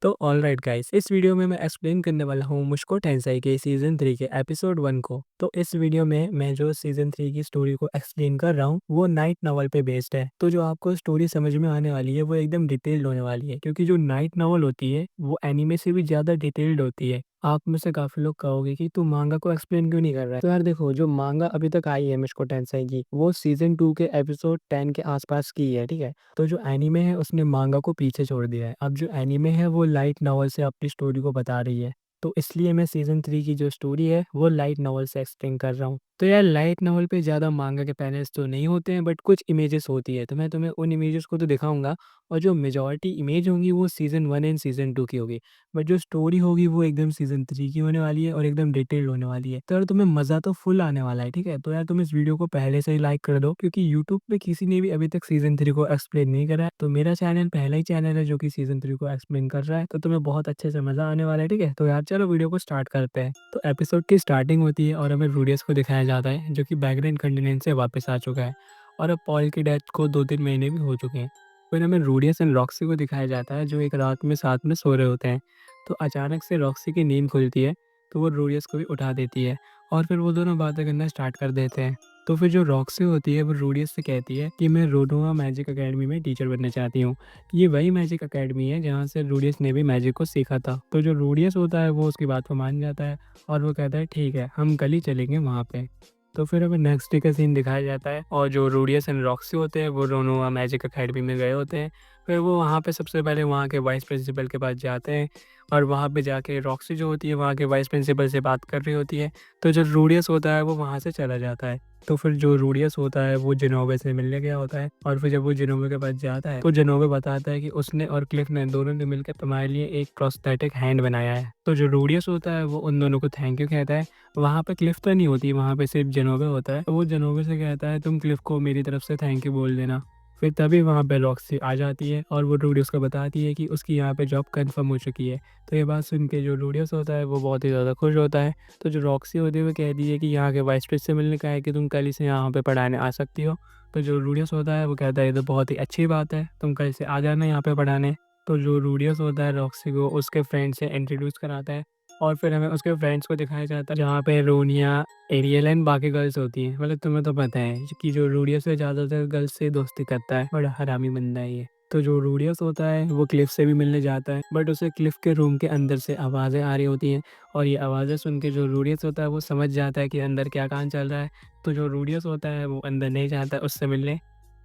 तो alright guys, इस video में मैं एक्सप्लेन करने वाला हूँ मुझको टेंसाई के सीज़न 3 के एपिसोड 1 को। तो इस वीडियो में मैं जो सीज़न 3 की स्टोरी को एक्सप्लेन कर रहा हूँ वो नाइट नॉवल पे बेस्ड है। तो जो आपको स्टोरी समझ में आने वाली है वो एकदम डिटेल्ड होने वाली है, क्योंकि जो नाइट नॉवल होती है वो एनीमे से भी ज़्यादा डिटेल्ड होती है। आप में से काफ़ी लोग कहोगे कि तू मांगा को एक्सप्लेन क्यों नहीं कर रहा है? तो यार देखो, जो मांगा अभी तक आई है मुझको टेंसाई की, वो सीज़न 2 के एपिसोड 10 के आसपास की है, ठीक है? तो जो एनीमे है उसने मांगा को पीछे छोड़ दिया है। अब जो एनीमे है वो लाइट नॉवल से अपनी स्टोरी को बता रही है। तो इसलिए मैं सीज़न 3 की जो स्टोरी है वो लाइट नॉवल से एक्सप्लेन कर रहा हूँ। तो यार लाइट नॉवल पे ज़्यादा मांगा के पैनल्स तो नहीं होते हैं, बट कुछ इमेजेस होती है। तो मैं तुम्हें उन इमेजेस को तो दिखाऊँगा, और जो मेजॉरिटी इमेज होंगी वो सीज़न 1 एंड सीज़न 2 की होगी। बट जो स्टोरी होगी वो एकदम सीज़न 3 की होने वाली है और एकदम डिटेल्ड होने वाली है। तो यार तुम्हें मज़ा तो फुल आने वाला है, ठीक है? तो यार तुम इस वीडियो को पहले से ही लाइक कर दो, क्योंकि यूट्यूब पे किसी ने भी अभी तक सीज़न 3 को एक्सप्लेन नहीं करा है। तो मेरा चैनल पहला ही चैनल है जो कि सीज़न 3 को एक्सप्लेन कर रहा है। तो तुम्हें बहुत अच्छे से मज़ा आने वाला है, ठीक है? तो यार चलो वीडियो को स्टार्ट करते हैं। तो एपिसोड की स्टार्टिंग होती है और हमें रूडियस को दिखाया जाता है, जो कि बैकग्राउंड कंटिनेंट से वापस आ चुका है। और अब पॉल की डेथ को 2-3 महीने भी हो चुके हैं। फिर हमें रूडियस एंड रॉक्सी को दिखाया जाता है, जो एक रात में साथ में सो रहे होते हैं। तो अचानक से रॉक्सी की नींद खुलती है, तो वो रूडियस को भी उठा देती है और फिर वो दोनों बातें करना स्टार्ट कर देते हैं। तो फिर जो रॉक्सी होती है वो रूडियस से कहती है कि मैं रोनोआ मैजिक एकेडमी में टीचर बनना चाहती हूँ। ये वही मैजिक एकेडमी है जहाँ से रूडियस ने भी मैजिक को सीखा था। तो जो रूडियस होता है वो उसकी बात को मान जाता है और वो कहता है ठीक है, हम कल ही चलेंगे वहाँ पे। तो फिर हमें नेक्स्ट डे का सीन दिखाया जाता है और जो रूडियस एंड रॉक्सी होते हैं वो रोनोआ मैजिक एकेडमी में गए होते हैं। फिर वो वहाँ पे सबसे पहले वहाँ के वाइस प्रिंसिपल के पास जाते हैं और वहाँ पे जाके रॉक्सी जो होती है वहाँ के वाइस प्रिंसिपल से बात कर रही होती है। तो जो रूडियस होता है वो वहाँ से चला जाता है। तो फिर जो रूडियस होता है वो जिनोबे से मिलने गया होता है और फिर जब वो जिनोबे के पास जाता है तो जिनोबे बताता है कि उसने और क्लिफ ने दोनों ने मिलकर तुम्हारे लिए एक प्रोस्थेटिक हैंड बनाया है। तो जो रूडियस होता है वो उन दोनों को थैंक यू कहता है। वहाँ पे क्लिफ तो नहीं होती, वहाँ पे सिर्फ जिनोबे होता है। तो वो जिनोबे से कहता है तुम क्लिफ को मेरी तरफ से थैंक यू बोल देना। फिर तभी वहाँ पे रॉक्सी आ जाती है और वो रूडियस को बताती है कि उसकी यहाँ पे जॉब कंफर्म हो चुकी है। तो ये बात सुन के जो रूडियस होता है वो बहुत ही ज़्यादा खुश होता है। तो जो रॉक्सी होती है वो कहती है कि यहाँ के वाइस प्रिंस से मिलने का है कि तुम कल ही से यहाँ पे पढ़ाने आ सकती हो। तो जो रूडियस होता है वो कहता है ये तो बहुत ही अच्छी बात है, तुम कल से आ जाना यहाँ पे पढ़ाने। तो जो रूडियस होता है रॉक्सी को उसके फ्रेंड से इंट्रोड्यूस कराता है और फिर हमें उसके फ्रेंड्स को दिखाया जाता है, जहाँ पे रोनिया, एरियल एंड बाकी गर्ल्स होती हैं। मतलब तुम्हें तो पता है कि जो रूडियस है ज़्यादातर गर्ल्स से दोस्ती करता है, बड़ा हरामी बंदा है ये। तो जो रूडियस होता है वो क्लिफ से भी मिलने जाता है, बट उसे क्लिफ के रूम के अंदर से आवाज़ें आ रही होती हैं और ये आवाज़ें सुन के जो रूडियस होता है वो समझ जाता है कि अंदर क्या कांड चल रहा है। तो जो रूडियस होता है वो अंदर नहीं जाता है उससे मिलने।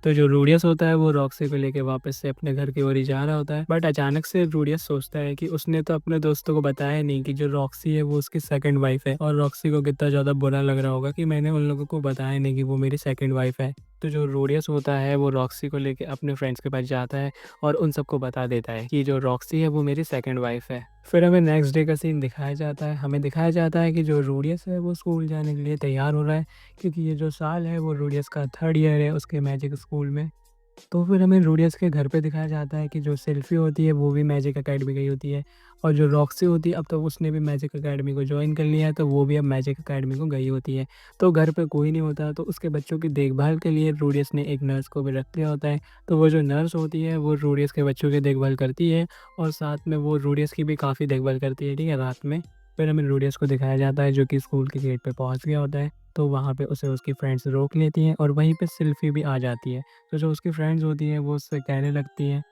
तो जो रूडियस होता है वो रॉक्सी को लेके वापस से अपने घर की ओर ही जा रहा होता है, बट अचानक से रूडियस सोचता है कि उसने तो अपने दोस्तों को बताया नहीं कि जो रॉक्सी है वो उसकी सेकंड वाइफ है, और रॉक्सी को कितना ज़्यादा बुरा लग रहा होगा कि मैंने उन लोगों को बताया नहीं कि वो मेरी सेकंड वाइफ है। तो जो रूडियस होता है वो रॉक्सी को लेके अपने फ्रेंड्स के पास जाता है और उन सबको बता देता है कि जो रॉक्सी है वो मेरी सेकंड वाइफ है। फिर हमें नेक्स्ट डे का सीन दिखाया जाता है। हमें दिखाया जाता है कि जो रूडियस है वो स्कूल जाने के लिए तैयार हो रहा है, क्योंकि ये जो साल है वो रूडियस का 3rd ईयर है उसके मैजिक स्कूल में। तो फिर हमें रूडियस के घर पे दिखाया जाता है कि जो सेल्फ़ी होती है वो भी मैजिक अकेडमी गई होती है, और जो रॉक्सी होती है अब तो उसने भी मैजिक अकेडमी को जॉइन कर लिया है, तो वो भी अब मैजिक अकेडमी को गई होती है। तो घर पे कोई नहीं होता, तो उसके बच्चों की देखभाल के लिए रूडियस ने एक नर्स को भी रख लिया होता है। तो वो जो नर्स होती है वो रूडियस के बच्चों की देखभाल करती है और साथ में वो रूडियस की भी काफ़ी देखभाल करती है, ठीक है, रात में। फिर हमें रूडियस को दिखाया जाता है जो कि स्कूल के गेट पे पहुँच गया होता है। तो वहाँ पे उसे उसकी फ्रेंड्स रोक लेती हैं और वहीं पे सेल्फ़ी भी आ जाती है। तो जो उसकी फ्रेंड्स होती हैं वो उससे कहने लगती हैं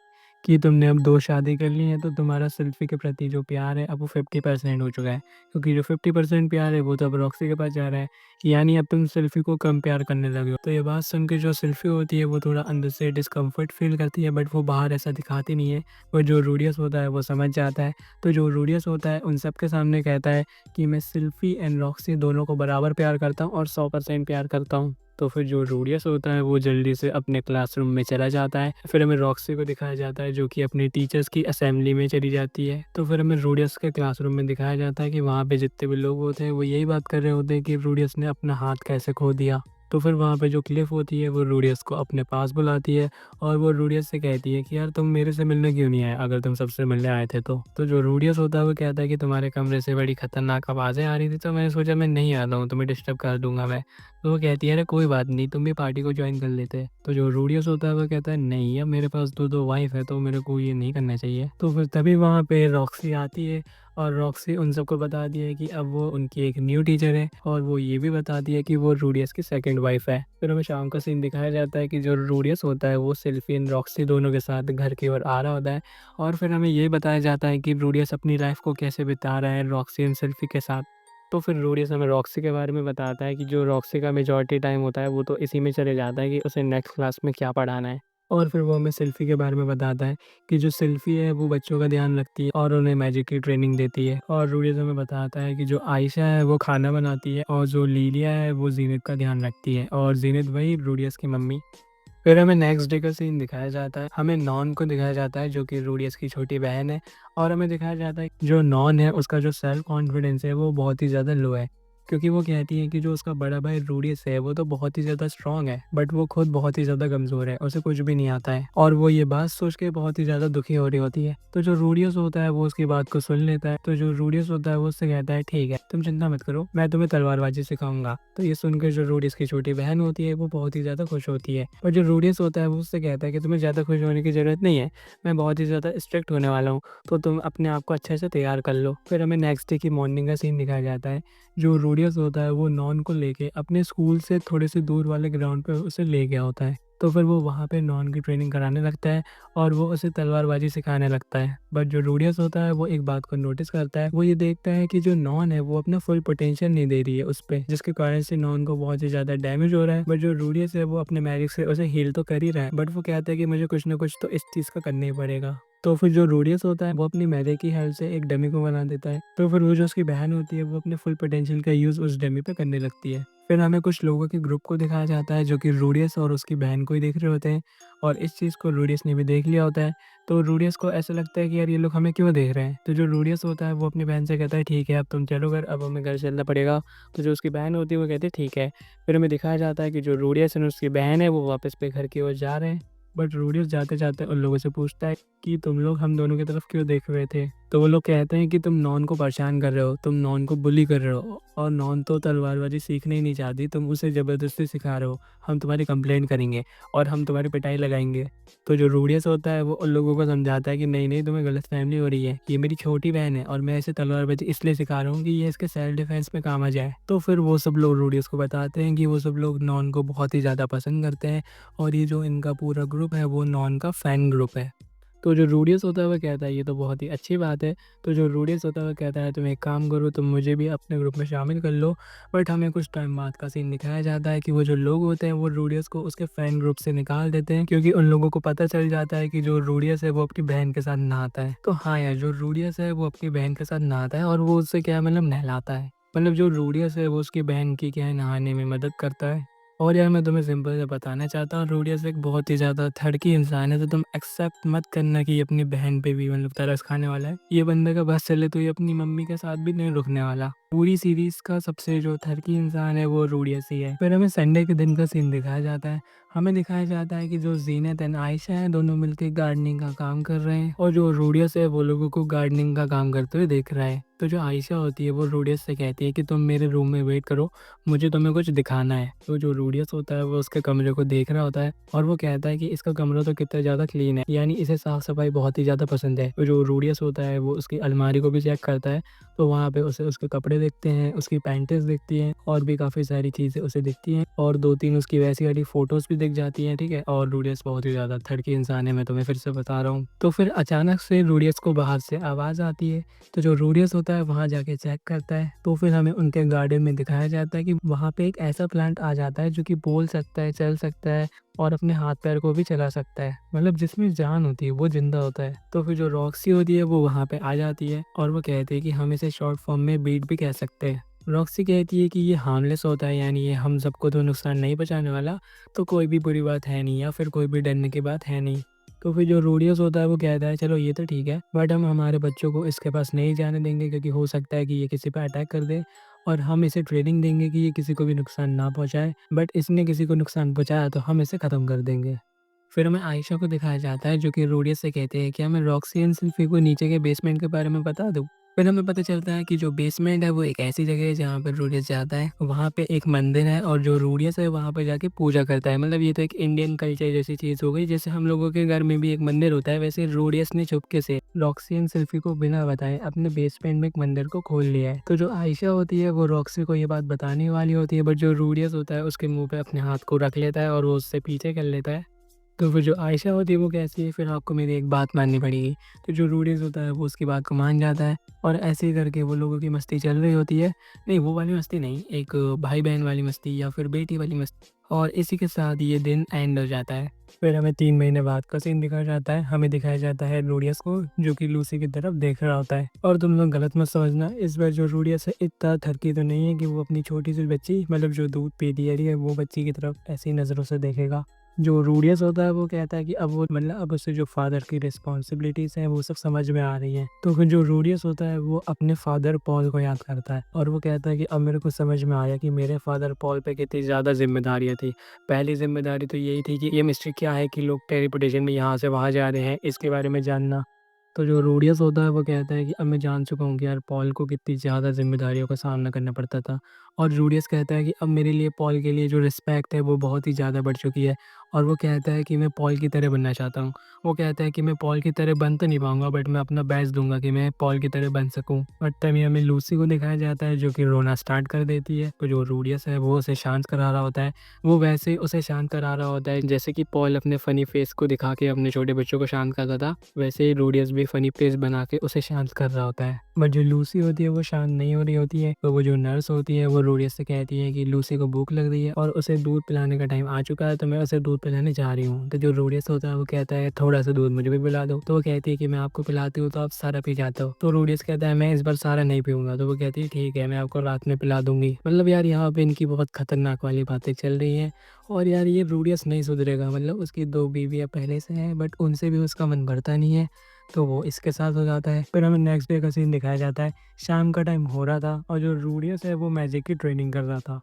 कि तुमने अब 2 शादी कर ली है, तो तुम्हारा सेल्फ़ी के प्रति जो प्यार है अब वो 50% हो चुका है। क्योंकि जो 50% प्यार है वो तो अब रॉक्सी के पास जा रहा है, यानी अब तुम सेल्फ़ी को कम प्यार करने लगे हो। तो ये बात सुन के जो सेल्फ़ी होती है वो थोड़ा अंदर से डिस्कम्फ़र्ट फ़ील करती है, बट वो बाहर ऐसा दिखाती नहीं है। और जो रूडियस होता है वो समझ जाता है। तो जो रूडियस होता है उन सब के सामने कहता है कि मैं सेल्फ़ी एंड रॉक्सी दोनों को बराबर प्यार करता हूँ और 100% प्यार करता हूँ। तो फिर जो रूडियस होता है वो जल्दी से अपने क्लासरूम में चला जाता है। फिर हमें रॉक्सी को दिखाया जाता है जो कि अपने टीचर्स की असेंबली में चली जाती है। तो फिर हमें रूडियस के क्लासरूम में दिखाया जाता है कि वहाँ पे जितने भी लोग होते हैं वो यही बात कर रहे होते हैं कि रूडियस ने अपना हाथ कैसे खो दिया। तो फिर वहाँ पे जो क्लिफ होती है वो रूडियस को अपने पास बुलाती है और वो रूडियस से कहती है कि यार तुम मेरे से मिलने क्यों नहीं आए, अगर तुम सबसे मिलने आए थे तो जो रूडियस होता है वो कहता है कि तुम्हारे कमरे से बड़ी खतरनाक आवाज़ें आ रही थी, तो मैंने सोचा मैं नहीं आता हूँ, तुम्हें डिस्टर्ब कर दूंगा मैं। तो वो कहती है अरे कोई बात नहीं, तुम भी पार्टी को ज्वाइन कर लेते। तो जो रूडियस होता है वो कहता है नहीं, अब मेरे पास दो वाइफ है तो मेरे को ये नहीं करना चाहिए। तो फिर तभी वहाँ पे रॉक्सी आती है और रॉक्सी उन सबको बता दी है कि अब वो उनकी एक न्यू टीचर है, और वो ये भी बता दी है कि वो रूडियस की सेकंड वाइफ है। फिर हमें शाम का सीन दिखाया जाता है कि जो रूडियस होता है वो सेल्फी एंड रॉक्सी दोनों के साथ घर की ओर आ रहा होता है, और फिर हमें ये बताया जाता है कि रूडियस अपनी लाइफ को कैसे बिता रहा है रॉक्सी एंड सेल्फी के साथ। तो फिर रूडियस हमें रॉक्सी के बारे में बताता है कि जो रॉक्सी का मेजॉरिटी टाइम होता है वो तो इसी में चले जाता है कि उसे नेक्स्ट क्लास में क्या पढ़ाना है। और फिर वो हमें सेल्फी के बारे में बताता है कि जो सेल्फी है वो बच्चों का ध्यान रखती है और उन्हें मैजिक की ट्रेनिंग देती है। और रूडियस हमें बताता है कि जो आयशा है वो खाना बनाती है और जो लीलिया है वो जीनत का ध्यान रखती है, और जीनत वही रूडियस की मम्मी। फिर हमें नेक्स्ट डे का सीन दिखाया जाता है। हमें नॉन को दिखाया जाता है जो कि रूडियस की छोटी बहन है, और हमें दिखाया जाता है कि जो नॉन है उसका जो सेल्फ कॉन्फिडेंस है वो बहुत ही ज़्यादा लो है, क्योंकि वो कहती है कि जो उसका बड़ा भाई रूडियस है वो तो बहुत ही ज़्यादा स्ट्रांग है, बट वो खुद बहुत ही ज़्यादा कमज़ोर है, उसे कुछ भी नहीं आता है, और वो ये बात सोच के बहुत ही ज़्यादा दुखी हो रही होती है। तो जो रूडियस होता है वो उसकी बात को सुन लेता है। तो जो रूडियस होता है वो उससे कहता है ठीक है तुम चिंता मत करो, मैं तुम्हें तलवारबाजी सिखाऊंगा। तो ये सुनकर जो रूडियस की छोटी बहन होती है वो बहुत ही ज़्यादा खुश होती है, और जो रूडियस होता है वो उससे कहता है कि तुम्हें ज़्यादा खुश होने की ज़रूरत नहीं है, मैं बहुत ही ज़्यादा स्ट्रिक्ट होने वाला हूँ, तो तुम अपने आप को अच्छे से तैयार कर लो। फिर हमें नेक्स्ट डे की मॉर्निंग का सीन दिखाया जाता है। जो रूडियस होता है वो नॉन को लेके अपने स्कूल से थोड़े से दूर वाले ग्राउंड पे उसे ले गया होता है। तो फिर वो वहाँ पे नॉन की ट्रेनिंग कराने लगता है और वो उसे तलवारबाजी सिखाने लगता है। बट जो रूडियस होता है वो एक बात को नोटिस करता है, वो ये देखता है कि जो नॉन है वो अपना फुल पोटेंशियल नहीं दे रही है उस पे, जिसके कारण से नॉन को बहुत ही ज़्यादा डैमेज हो रहा है। बट जो रूडियस है वो अपने मैजिक से उसे हील तो कर ही रहा है, बट वो कहता है कि मुझे कुछ ना कुछ तो इस चीज़ का करना ही पड़ेगा। तो फिर जो रूडियस होता है वो अपनी मैजिक की हेल्प से एक डमी को बना देता है। तो फिर वो जो उसकी बहन होती है वो अपने फुल पोटेंशियल का यूज़ उस डमी पे करने लगती है। फिर हमें कुछ लोगों के ग्रुप को दिखाया जाता है जो कि रूडियस और उसकी बहन को ही देख रहे होते हैं, और इस चीज़ को रूडियस ने भी देख लिया होता है। तो रूडियस को ऐसा लगता है कि यार ये लोग हमें क्यों देख रहे हैं। तो जो रूडियस होता है वो अपनी बहन से कहता है ठीक है अब तुम चलो घर, अब हमें घर चलना पड़ेगा। तो जो उसकी बहन होती है वो कहती है ठीक है। फिर हमें दिखाया जाता है कि जो रूडियस और उसकी बहन है वो वापस पे घर की ओर जा रहे हैं। बट रूडियस जाते जाते उन लोगों से पूछता है कि तुम लोग हम दोनों की तरफ क्यों देख रहे थे। तो वो लोग कहते हैं कि तुम नॉन को परेशान कर रहे हो, तुम नॉन को बुली कर रहे हो, और नॉन तो तलवारबाजी सीखने ही नहीं चाहती, तुम उसे ज़बरदस्ती सिखा रहे हो, हम तुम्हारी कंप्लेंट करेंगे और हम तुम्हारी पिटाई लगाएंगे। तो जो रूडियस होता है वो उन लोगों को समझाता है कि नहीं नहीं तुम्हें गलतफहमी हो रही है, ये मेरी छोटी बहन है और मैं इसे तलवारबाजी इसलिए सिखा रहा हूँ कि ये इसके सेल्फ डिफेंस में काम आ जाए। तो फिर वो सब लोग रूडियस को बताते हैं कि वो सब लोग नॉन को बहुत ही ज़्यादा पसंद करते हैं, और ये जो इनका पूरा ग्रुप है वो नॉन का फ़ैन ग्रुप है। तो जो रूडियस होता है वो कहता है ये तो बहुत ही अच्छी बात है। तो जो रूडियस होता है वो कहता है तुम एक काम करो, तुम मुझे भी अपने ग्रुप में शामिल कर लो। बट हमें कुछ टाइम बाद का सीन दिखाया जाता है कि वो जो लोग होते हैं वो रूडियस को उसके फ़ैन ग्रुप से निकाल देते हैं, क्योंकि उन लोगों को पता चल जाता है कि जो रूडियस है वो अपनी बहन के साथ नहाता है। तो हाँ यार, जो रूडियस है वो अपनी बहन के साथ नहाता है और वो उससे क्या मतलब नहलाता है। मतलब जो रूडियस है वो उसकी बहन की क्या है नहाने में मदद करता है। और यार मैं तुम्हें सिंपल से बताना चाहता हूँ, रूडियस एक बहुत ही ज़्यादा थड़की इंसान है, तो तुम एक्सेप्ट मत करना कि ये अपनी बहन पे भी मतलब तरस खाने वाला है। ये बंदे का बस चले तो ये अपनी मम्मी के साथ भी नहीं रुकने वाला। पूरी सीरीज का सबसे जो थड़की इंसान है वो रूडियस ही है। फिर हमें संडे के दिन का सीन दिखाया जाता है। हमें दिखाया जाता है कि जो जीनत एंड आयशा है दोनों मिलकर गार्डनिंग का काम कर रहे हैं, और जो रूडियस है वो लोगों को गार्डनिंग का काम करते हुए देख रहा है। तो जो आयशा होती है वो रूडियस से कहती है कि तुम मेरे रूम में वेट करो, मुझे तुम्हें कुछ दिखाना है। तो जो रूडियस होता है वो उसके कमरे को देख रहा होता है और वो कहता है कि इसका कमरा तो कितना ज़्यादा क्लीन है, यानी इसे साफ़ सफाई बहुत ही ज़्यादा पसंद है। तो जो रूडियस होता है वो उसकी अलमारी को भी चेक करता है, तो वहाँ पे उसे उसके कपड़े दिखते हैं, उसकी पैंटेस दिखती हैं और भी काफ़ी सारी चीज़ें उसे दिखती हैं, और 2-3 उसकी वैसी वाली फ़ोटोज़ भी दिख जाती हैं, ठीक है। और रूडियस बहुत ही ज़्यादा थड़की इंसान है, मैं तुम्हें फिर से बता रहा हूँ। तो फिर अचानक से रूडियस को बाहर से आवाज़ आती है, तो जो रूडियस होता है वहाँ जाके चेक करता है, तो फिर हमें उनके गार्डन में दिखाया जाता है कि वहाँ पे एक ऐसा प्लांट आ जाता है जो कि बोल सकता है, चल सकता है और अपने हाथ पैर को भी चला सकता है, मतलब जिसमें जान होती है वो जिंदा होता है। तो फिर जो रॉक्सी होती है वो वहाँ पे आ जाती है और वो कहती है कि हम इसे शॉर्ट फॉर्म में बीट भी कह सकते हैं। रॉक्सी कहती है कि ये हार्मलेस होता है, यानी ये हम सबको तो नुकसान नहीं पहुंचाने वाला, तो कोई भी बुरी बात है नहीं या फिर कोई भी डरने की बात है नहीं। तो फिर जो रूडियस होता है वो कहता है चलो ये तो ठीक है, बट हम हमारे बच्चों को इसके पास नहीं जाने देंगे, क्योंकि हो सकता है कि ये किसी पे अटैक कर दे, और हम इसे ट्रेनिंग देंगे कि ये किसी को भी नुकसान ना पहुँचाए, बट इसने किसी को नुकसान पहुँचाया तो हम इसे ख़त्म कर देंगे। फिर हमें आयशा को दिखाया जाता है जो कि रोडियस से कहते हैं कि हमें रॉक्सी एंड सिल्फी को नीचे के बेसमेंट के बारे में बता दो। फिर हमें पता चलता है कि जो बेसमेंट है वो एक ऐसी जगह है जहाँ पर रोडियस जाता है, वहाँ पे एक मंदिर है और जो रोडियस है वहाँ पे जाके पूजा करता है। मतलब ये तो एक इंडियन कल्चर जैसी चीज़ हो गई, जैसे हम लोगों के घर में भी एक मंदिर होता है, वैसे रोडियस ने चुपके से रॉक्सी एंड सिल्फी को बिना बताए अपने बेसमेंट में एक मंदिर को खोल लिया है। तो जो आयशा होती है वो रॉक्सी को ये बात बताने वाली होती है, बट जो रोडियस होता है उसके मुंह पे अपने हाथ को रख लेता है और वो उससे पीछे कर लेता है। तो फिर जो आयशा होती है वो कहती है फिर आपको मेरी एक बात माननी पड़ेगी। तो जो रूडीज़ होता है वो उसकी बात को मान जाता है और ऐसे ही करके वो लोगों की मस्ती चल रही होती है। नहीं, वो वाली मस्ती नहीं, एक भाई-बहन वाली मस्ती या फिर बेटी वाली मस्ती, और इसी के साथ ये दिन एंड हो जाता है। फिर हमें 3 महीने बाद का सीन दिखाया जाता है। हमें दिखाया जाता है रूडियस को जो कि लूसी की तरफ देख रहा होता है। और तुम लोग गलत मत समझना, इस बार जो रूडियस है इतना ठरकी तो नहीं है कि वो अपनी छोटी सी बच्ची, मतलब जो दूध पीती है रही है, वो बच्ची की तरफ ऐसी नज़रों से देखेगा। जो रूडियस होता है वो कहता है कि अब वो मतलब अब उसे जो फादर की रिस्पॉन्सिबिलिटीज़ हैं वो सब समझ में आ रही हैं। तो फिर जो रूडियस होता है वो अपने फादर पॉल को याद करता है और वो कहता है कि अब मेरे को समझ में आया कि मेरे फादर पॉल पे कितनी ज़्यादा जिम्मेदारियाँ थी। पहली जिम्मेदारी तो यही थी कि ये मिस्ट्री क्या है कि लोग टेलीपोर्टेशन में यहाँ से वहाँ जा रहे हैं, इसके बारे में जानना। तो जो रूडियस होता है वो कहता है कि अब मैं जान चुका हूँ कि यार पॉल को कितनी ज़्यादा ज़िम्मेदारियों का सामना करना पड़ता था। और रूडियस कहता है कि अब मेरे लिए पॉल के लिए जो रिस्पेक्ट है वो बहुत ही ज़्यादा बढ़ चुकी है और वो कहता है कि मैं पॉल की तरह बनना चाहता हूँ। वो कहता है कि मैं पॉल की तरह बन तो नहीं पाऊँगा, बट मैं अपना बेस्ट दूँगा कि मैं पॉल की तरह बन सकूँ। बट तभी हमें लूसी को दिखाया जाता है जो कि रोना स्टार्ट कर देती है। तो जो रूडियस है वो उसे शांत करा रहा होता है। वो वैसे ही उसे शांत करा रहा होता है जैसे कि पॉल अपने फ़नी फेस को दिखा के अपने छोटे बच्चों को शांत करता था, वैसे ही रूडियस भी फ़नी फेस बना के उसे शांत कर रहा होता है। बट जो लूसी होती है वो शांत नहीं हो रही होती है। तो वो जो नर्स होती है वो रूडियस से कहती है कि लूसी को भूख लग रही है और उसे दूध पिलाने का टाइम आ चुका है, तो मैं उसे दूध पिलाने जा रही हूँ। तो जो रूडियस होता है वो कहता है थोड़ा सा दूध मुझे भी पिला दो। तो वो कहती है कि मैं आपको पिलाती हूँ तो आप सारा पी जाते हो। तो रूडियस कहता है मैं इस बार सारा नहीं पीऊंगा। तो वो कहती है ठीक है, मैं आपको रात में पिला दूंगी। मतलब यार यहाँ पे इनकी बहुत खतरनाक वाली बातें चल रही हैं और यार ये रूडियस नहीं सुधरेगा। मतलब उसकी 2 बीवियाँ पहले से हैं बट उनसे भी उसका मन भरता नहीं है, तो वो इसके साथ हो जाता है। फिर हमें नेक्स्ट डे का सीन दिखाया जाता है। शाम का टाइम हो रहा था और जो रूडियस है वो मैजिक की ट्रेनिंग कर रहा था।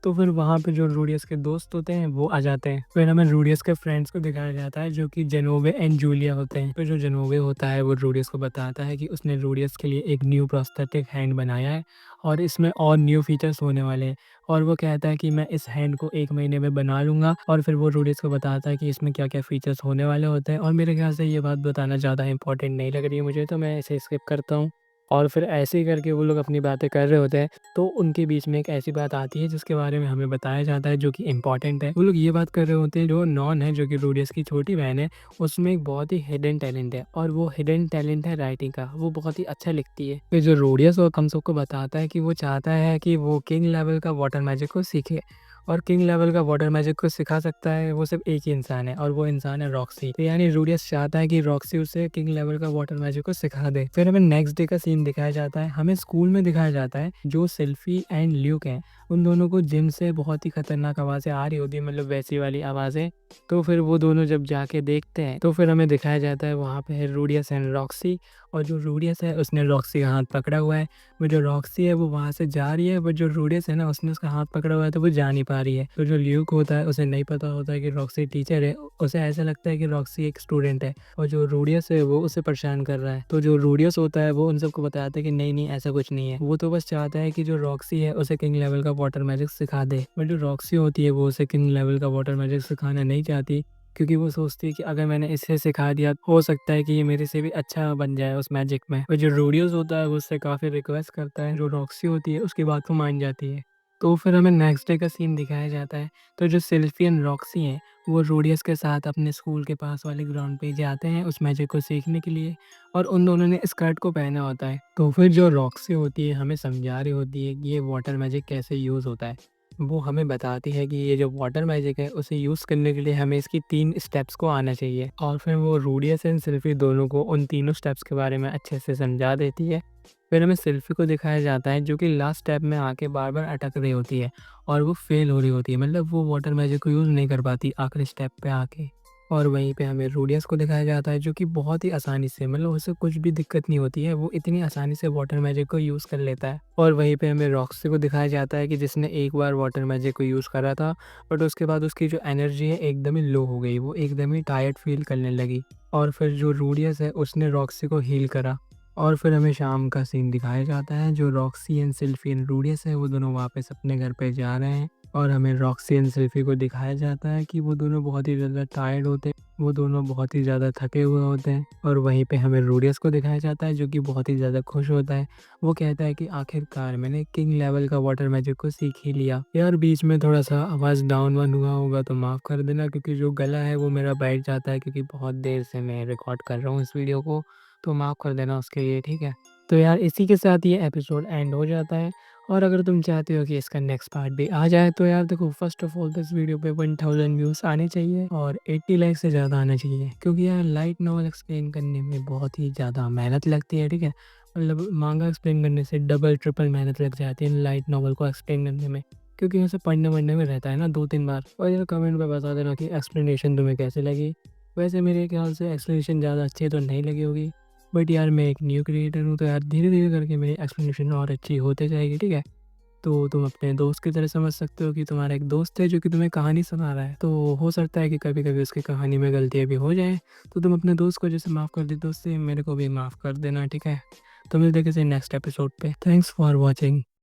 तो फिर वहाँ पे जो रूडियस के दोस्त होते हैं वो आ जाते हैं। फिर हमें रूडियस के फ्रेंड्स को दिखाया जाता है जो कि जेनोवे एंड जूलिया होते हैं। फिर जो जेनोवे होता है वो रूडियस को बताता है कि उसने रूडियस के लिए एक न्यू प्रोस्थेटिक हैंड बनाया है और इसमें और न्यू फीचर्स होने वाले हैं। और वो कहता है कि मैं इस हैंड को 1 महीने में बना लूँगा। और फिर वो रूडियस को बताता है कि इसमें क्या-क्या फीचर्स होने वाले होते हैं और मेरे ख़्याल से ये बात बताना ज़्यादा इम्पोर्टेंट नहीं लग रही है मुझे, तो मैं इसे स्किप करता हूँ। और फिर ऐसे ही करके वो लोग अपनी बातें कर रहे होते हैं, तो उनके बीच में एक ऐसी बात आती है जिसके बारे में हमें बताया जाता है जो कि इम्पोर्टेंट है। वो लोग ये बात कर रहे होते हैं जो नॉन है, जो कि रूडियस की छोटी बहन है, उसमें एक बहुत ही हिडन टैलेंट है और वो हिडन टैलेंट है राइटिंग का। वो बहुत ही अच्छा लिखती है। फिर जो रूडियस वो हम सबको बताता है कि वो चाहता है कि वो किंग लेवल का वाटर मैजिक को सीखे और किंग लेवल का वाटर मैजिक को सिखा सकता है वो सिर्फ एक ही इंसान है और वो इंसान है रॉक्सी। तो यानी रूडियस चाहता है कि रॉक्सी उसे किंग लेवल का वाटर मैजिक को सिखा दे। फिर हमें नेक्स्ट डे का सीन दिखाया जाता है। हमें स्कूल में दिखाया जाता है जो सेल्फी एंड ल्यूक हैं, उन दोनों को जिम से बहुत ही खतरनाक आवाज़ें आ रही होती है, मतलब वैसी वाली आवाज़ें। तो फिर वो दोनों जब जाके देखते हैं तो फिर हमें दिखाया जाता है वहाँ पे है रूडियस एंड रॉक्सी, और जो रूडियस है उसने रॉक्सी का हाथ पकड़ा हुआ है। वो जो रॉक्सी है वो वहाँ से जा रही है, बट जो रूडियस है ना उसने उसका हाथ पकड़ा हुआ है तो वो जा नहीं पा रही है। तो जो ल्यूक होता है उसे नहीं पता होता है कि रॉक्सी टीचर है, उसे ऐसा लगता है कि रॉक्सी एक स्टूडेंट है और जो रूडियस है वो उसे परेशान कर रहा है। तो जो रूडियस होता है वो उन सबको बताता है कि नहीं नहीं ऐसा कुछ नहीं है, वो तो बस चाहता है कि जो रॉक्सी है उसे किंग लेवल का वाटर मैजिक सिखा दे। बट जो रॉक्सी होती है वो उसे किंग लेवल का वाटर मैजिक सिखाना नहीं चाहती, क्योंकि वो सोचती है कि अगर मैंने इसे सिखा दिया हो सकता है कि ये मेरे से भी अच्छा बन जाए उस मैजिक में। और जो रूडियस होता है वो उससे काफ़ी रिक्वेस्ट करता है, जो रॉक्सी होती है उसकी बात को मान जाती है। तो फिर हमें नेक्स्ट डे का सीन दिखाया जाता है। तो जो सिल्फी एंड रॉक्सी हैं वो रूडियस के साथ अपने स्कूल के पास वाले ग्राउंड पे जाते हैं उस मैजिक को सीखने के लिए, और उन दोनों ने स्कर्ट को पहना होता है। तो फिर जो रॉक्सी होती है हमें समझा रही होती है कि ये वाटर मैजिक कैसे यूज़ होता है। वो हमें बताती है कि ये जो वाटर मैजिक है उसे यूज़ करने के लिए हमें इसकी 3 स्टेप्स को आना चाहिए, और फिर वो रूडियस एंड सिल्फी दोनों को उन तीनों स्टेप्स के बारे में अच्छे से समझा देती है। फिर हमें सिल्फी को दिखाया जाता है जो कि लास्ट स्टेप में आके बार-बार अटक रही होती है और वो फेल हो रही होती है, मतलब वो वाटर मैजिक को यूज़ नहीं कर पाती आखिरी स्टेप पे आके। और वहीं पे हमें रूडियस को दिखाया जाता है जो कि बहुत ही आसानी से मतलब उसे कुछ भी दिक्कत नहीं होती है, वो इतनी आसानी से वाटर मैजिक को यूज़ कर लेता है। और वहीं पे हमें रॉक्सी को दिखाया जाता है कि जिसने एक बार वाटर मैजिक को यूज़ करा था, बट उसके बाद उसकी जो एनर्जी है एकदम ही लो हो गई, वो एकदम ही टायर्ड फील करने लगी। और फिर जो रूडियस है उसने रॉक्सी को हील करा। और फिर हमें शाम का सीन दिखाया जाता है, जो रॉक्सी एंड सिल्फी एंड रूडियस है वो दोनों वापस अपने घर पे जा रहे हैं। और हमें रॉक्सी एंड सिल्फी को दिखाया जाता है कि वो दोनों बहुत ही ज़्यादा टायर्ड होते हैं, वो दोनों बहुत ही ज़्यादा थके हुए होते हैं। और वहीं पे हमें रूडियस को दिखाया जाता है जो कि बहुत ही ज़्यादा खुश होता है। वो कहता है कि आखिरकार मैंने किंग लेवल का वाटर मैजिक को सीख ही लिया। यार बीच में थोड़ा सा आवाज़ डाउन वाउन हुआ होगा तो माफ़ कर देना, क्योंकि जो गला है वो मेरा बैठ जाता है, क्योंकि बहुत देर से मैं रिकॉर्ड कर रहा हूँ इस वीडियो को, तो माफ़ कर देना उसके लिए, ठीक है। तो यार इसी के साथ ये एपिसोड एंड हो जाता है। और अगर तुम चाहते हो कि इसका नेक्स्ट पार्ट भी आ जाए तो यार देखो, फर्स्ट ऑफ ऑल इस वीडियो पे 1000 व्यूज़ आने चाहिए और 80 लाइक से ज़्यादा आना चाहिए, क्योंकि यार लाइट नॉवल एक्सप्लेन करने में बहुत ही ज़्यादा मेहनत लगती है, ठीक है। मतलब मांगा एक्सप्लेन करने से डबल ट्रिपल मेहनत लग जाती है लाइट नॉवल को एक्सप्लेन करने में, क्योंकि उसे पढ़ने वढ़ने में रहता है ना 2-3 बार। और यार कमेंट में बता देना कि एक्सप्लेनेशन तुम्हें कैसे लगी। वैसे मेरे ख्याल से एक्सप्लेनेशन ज़्यादा अच्छी तो नहीं लगी होगी, बट यार मैं एक न्यू क्रिएटर हूँ, तो यार धीरे-धीरे करके मेरी एक्सप्लेनेशन और अच्छी होते जाएगी, ठीक है। तो तुम अपने दोस्त की तरह समझ सकते हो कि तुम्हारा एक दोस्त है जो कि तुम्हें कहानी सुना रहा है, तो हो सकता है कि कभी-कभी उसकी कहानी में गलतियाँ भी हो जाएँ, तो तुम अपने दोस्त को जैसे माफ़ कर देते हो उससे मेरे को भी माफ़ कर देना, ठीक है। तो मिलते हैं किसी नेक्स्ट एपिसोड पे। Thanks for watching.